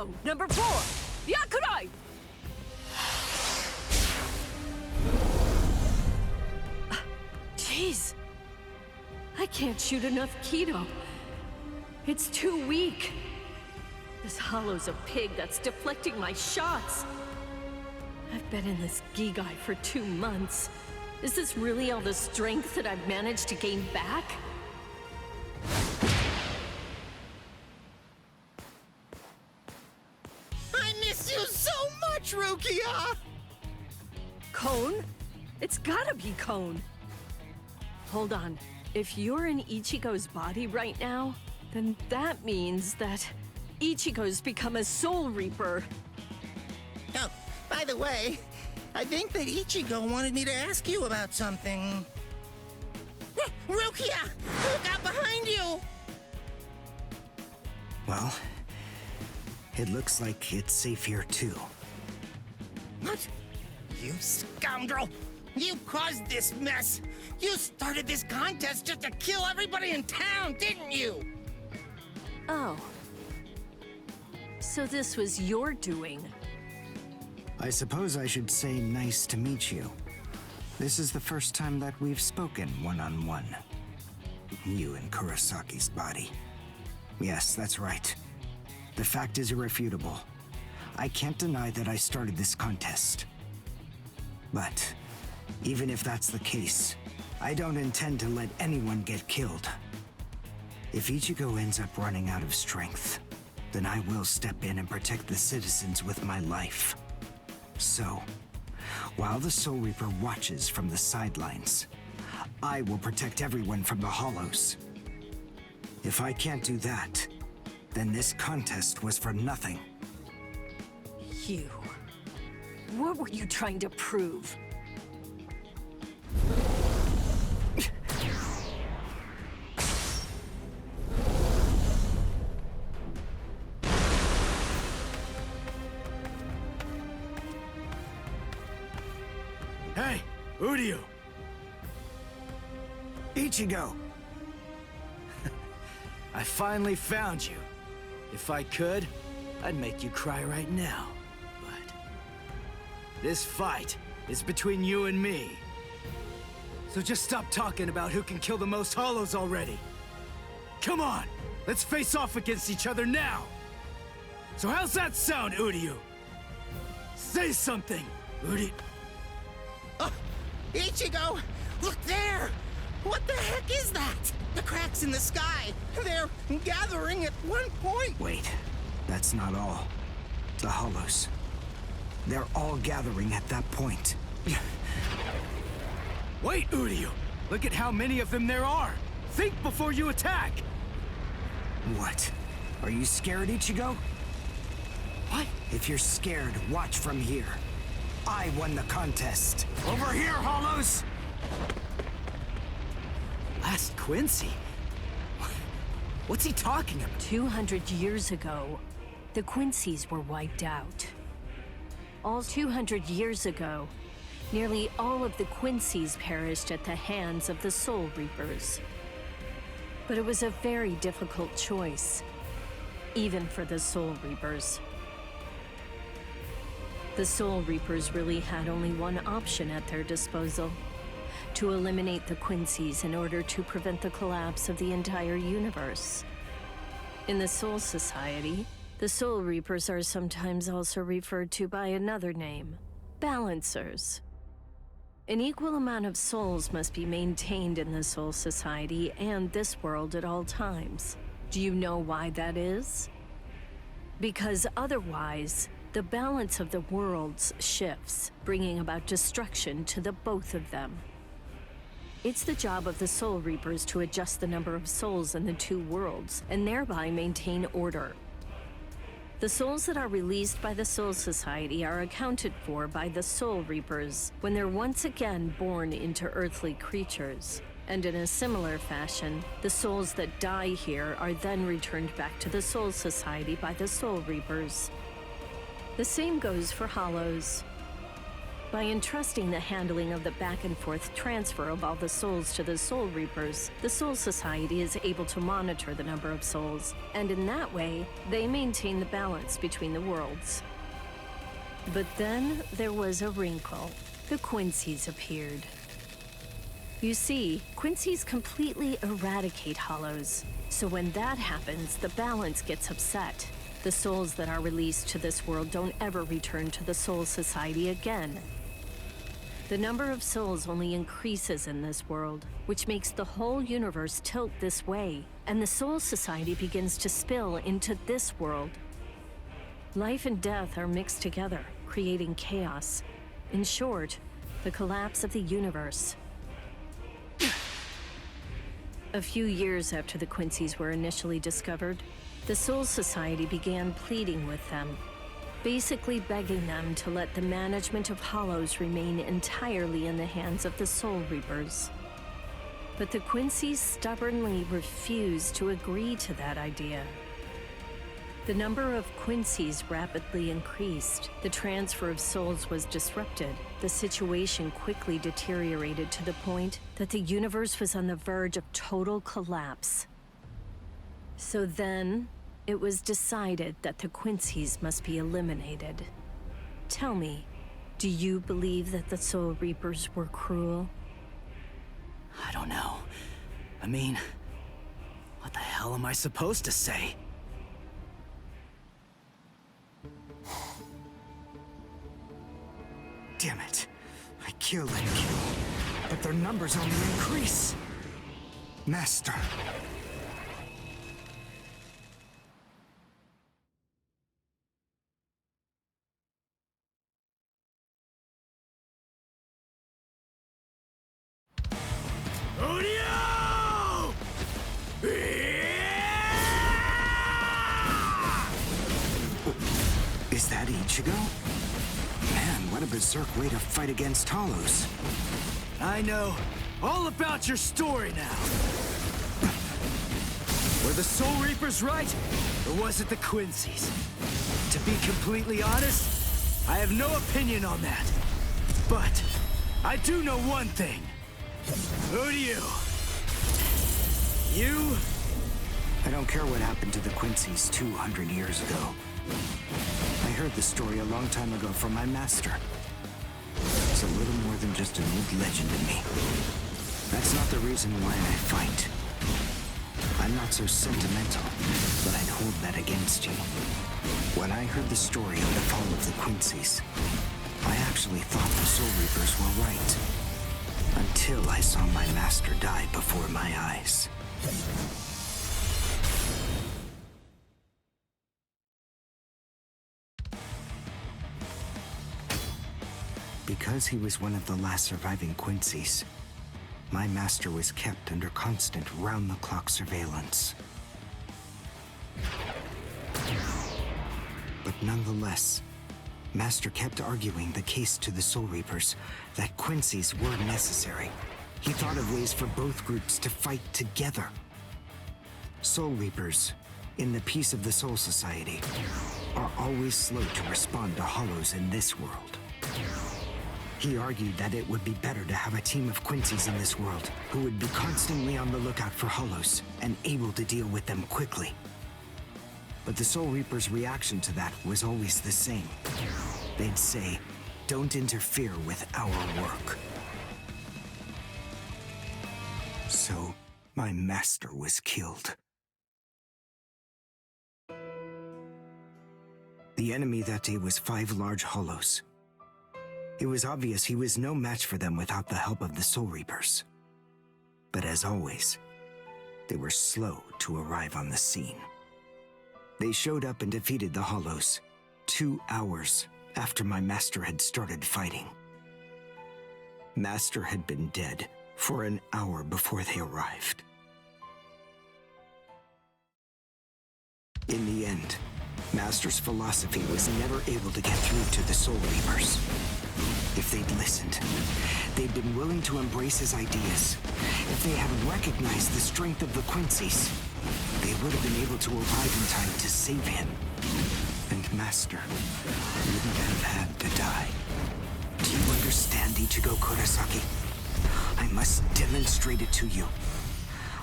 Hollow number 4, Yakurai! Jeez. I can't shoot enough Keto. It's too weak. This Hollow's a pig that's deflecting my shots. I've been in this Gigai for 2 months. Is this really all the strength that I've managed to gain back? I miss you so much, Rukia! Cone? It's gotta be Cone. Hold on. If you're in Ichigo's body right now, then that means that Ichigo's become a Soul Reaper. Oh, by the way, I think that Ichigo wanted me to ask you about something. Rukia! Look out behind you! Well, it looks like it's safe here too. What? You scoundrel! You caused this mess! You started this contest just to kill everybody in town, didn't you? Oh. So this was your doing. I suppose I should say nice to meet you. This is the first time that we've spoken one-on-one. You in Kurosaki's body. Yes, that's right. The fact is irrefutable. I can't deny that I started this contest. But even if that's the case, I don't intend to let anyone get killed. If Ichigo ends up running out of strength, then I will step in and protect the citizens with my life. So, while the Soul Reaper watches from the sidelines, I will protect everyone from the Hollows. If I can't do that, then this contest was for nothing. You. What were you trying to prove? Hey, Uryu! Ichigo! I finally found you. If I could, I'd make you cry right now. But this fight is between you and me. So just stop talking about who can kill the most Hollows already. Come on, let's face off against each other now. So how's that sound, Uryu? Say something, Uryu. Ichigo! Look there! What the heck is that? The cracks in the sky! They're gathering at one point! Wait, that's not all. The Hollows. They're all gathering at that point. Wait, Uryu! Look at how many of them there are! Think before you attack! What? Are you scared, Ichigo? What? If you're scared, watch from here. I won the contest. Over here, Hollows! Last Quincy? What's he talking about? 200 years ago, the Quincy's were wiped out. All 200 years ago, nearly all of the Quincy's perished at the hands of the Soul Reapers. But it was a very difficult choice, even for the Soul Reapers. The Soul Reapers really had only one option at their disposal: to eliminate the Quincy's in order to prevent the collapse of the entire universe. In the Soul Society, the Soul Reapers are sometimes also referred to by another name: Balancers. An equal amount of souls must be maintained in the Soul Society and this world at all times. Do you know why that is? Because otherwise, the balance of the worlds shifts, bringing about destruction to the both of them. It's the job of the Soul Reapers to adjust the number of souls in the two worlds, and thereby maintain order. The souls that are released by the Soul Society are accounted for by the Soul Reapers when they're once again born into earthly creatures. And in a similar fashion, the souls that die here are then returned back to the Soul Society by the Soul Reapers. The same goes for Hollows. By entrusting the handling of the back-and-forth transfer of all the souls to the Soul Reapers, the Soul Society is able to monitor the number of souls, and in that way, they maintain the balance between the worlds. But then there was a wrinkle. The Quincy's appeared. You see, Quincy's completely eradicate hollows. So when that happens, the balance gets upset. The souls that are released to this world don't ever return to the Soul Society again. The number of souls only increases in this world, which makes the whole universe tilt this way, and the Soul Society begins to spill into this world. Life and death are mixed together, creating chaos. In short, the collapse of the universe. A few years after the Quincy's were initially discovered, the Soul Society began pleading with them, basically begging them to let the management of Hollows remain entirely in the hands of the Soul Reapers. But the Quincy's stubbornly refused to agree to that idea. The number of Quincy's rapidly increased. The transfer of souls was disrupted. The situation quickly deteriorated to the point that the universe was on the verge of total collapse. So then, it was decided that the Quincy's must be eliminated. Tell me, do you believe that the Soul Reapers were cruel? I don't know. I mean, what the hell am I supposed to say? Damn it. I kill and kill, but their numbers only increase. Master. Is that Ichigo? Man, what a berserk way to fight against Hollows. I know all about your story now. Were the Soul Reapers right, or was it the Quincy's? To be completely honest, I have no opinion on that. But I do know one thing. Who do you? You? I don't care what happened to the Quincy's 200 years ago. I heard the story a long time ago from my master. It's a little more than just an old legend to me. That's not the reason why I fight. I'm not so sentimental, but I'd hold that against you. When I heard the story of the fall of the Quincy's, I actually thought the Soul Reapers were right. Until I saw my master die before my eyes. Because he was one of the last surviving Quincy's, my master was kept under constant round-the-clock surveillance. But nonetheless, Master kept arguing the case to the Soul Reapers that Quincy's were necessary. He thought of ways for both groups to fight together. Soul Reapers, in the peace of the Soul Society, are always slow to respond to Hollows in this world. He argued that it would be better to have a team of Quincy's in this world who would be constantly on the lookout for Hollows and able to deal with them quickly. But the Soul Reapers' reaction to that was always the same. They'd say, "Don't interfere with our work." So, my master was killed. The enemy that day was 5 large Hollows. It was obvious he was no match for them without the help of the Soul Reapers. But as always, they were slow to arrive on the scene. They showed up and defeated the Hollows 2 hours after my master had started fighting. Master had been dead for an hour before they arrived. In the end, Master's philosophy was never able to get through to the Soul Reapers. If they'd listened, they'd been willing to embrace his ideas. If they had recognized the strength of the Quincy's, they would have been able to arrive in time to save him. And Master wouldn't have had to die. Do you understand? Ichigo Kurosaki. I must demonstrate it to you.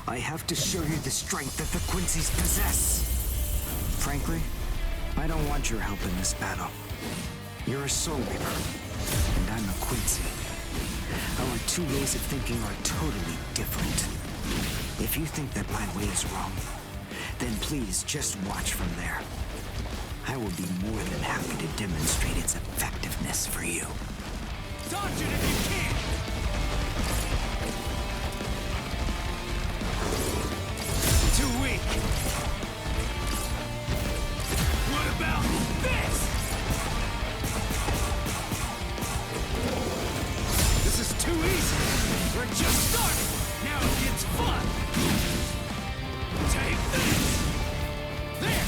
I have to show you the strength that the Quincy's possess. Frankly, I don't want your help in this battle. You're a Soul Reaper, and I'm a Quincy. Our two ways of thinking are totally different. If you think that my way is wrong, then please just watch from there. I will be more than happy to demonstrate its effectiveness for you. Dodge it if you can! Too weak! What about this? This is too easy! We're just starting! Now it gets fun! Take this! There!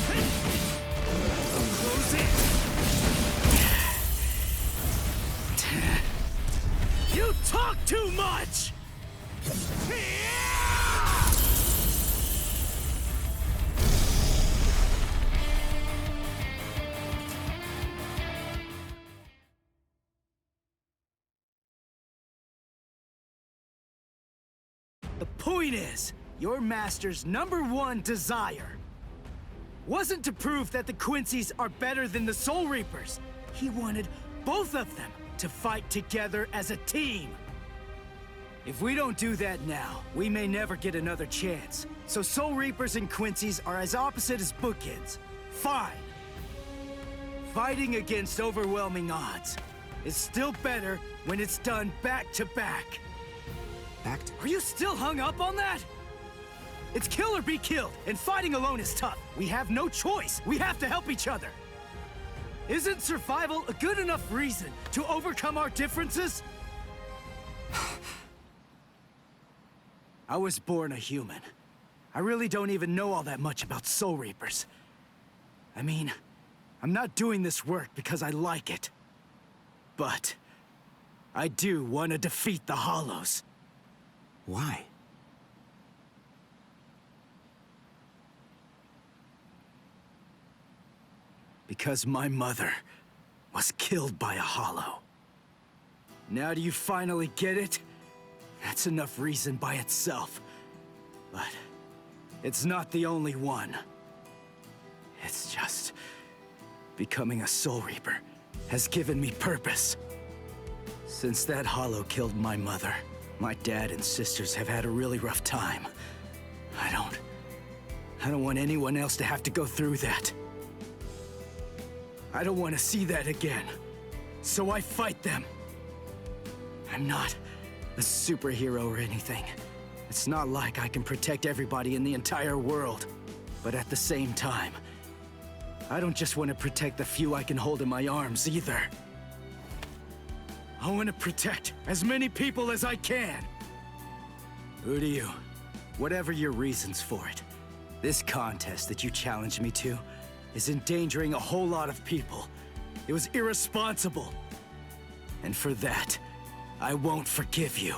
Close it! You talk too much! The point is, your master's #1 desire wasn't to prove that the Quincy's are better than the Soul Reapers. He wanted both of them to fight together as a team. If we don't do that now, we may never get another chance. So Soul Reapers and Quincy's are as opposite as bookends. Fine. Fighting against overwhelming odds is still better when it's done back to back. Are you still hung up on that? It's kill or be killed, and fighting alone is tough. We have no choice. We have to help each other. Isn't survival a good enough reason to overcome our differences? I was born a human. I really don't even know all that much about Soul Reapers. I mean, I'm not doing this work because I like it. But I do want to defeat the Hollows. Why? Because my mother was killed by a Hollow. Now do you finally get it? That's enough reason by itself. But it's not the only one. It's just becoming a Soul Reaper has given me purpose. Since that Hollow killed my mother, my dad and sisters have had a really rough time. I don't want anyone else to have to go through that. I don't want to see that again. So I fight them. I'm not a superhero or anything. It's not like I can protect everybody in the entire world. But at the same time, I don't just want to protect the few I can hold in my arms either. I want to protect as many people as I can. Who do you? Whatever your reasons for it, this contest that you challenged me to is endangering a whole lot of people. It was irresponsible. And for that, I won't forgive you.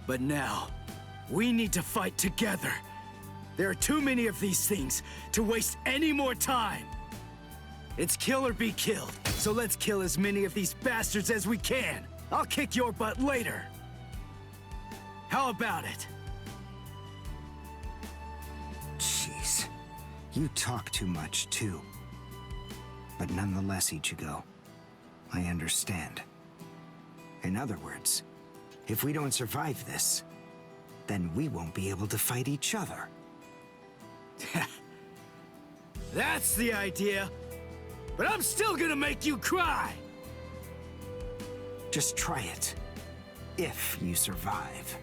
But now, we need to fight together. There are too many of these things to waste any more time. It's kill or be killed, so let's kill as many of these bastards as we can. I'll kick your butt later. How about it? Jeez. You talk too much, too. But nonetheless, Ichigo, I understand. In other words, if we don't survive this, then we won't be able to fight each other. That's the idea. But I'm still gonna make you cry! Just try it. If you survive.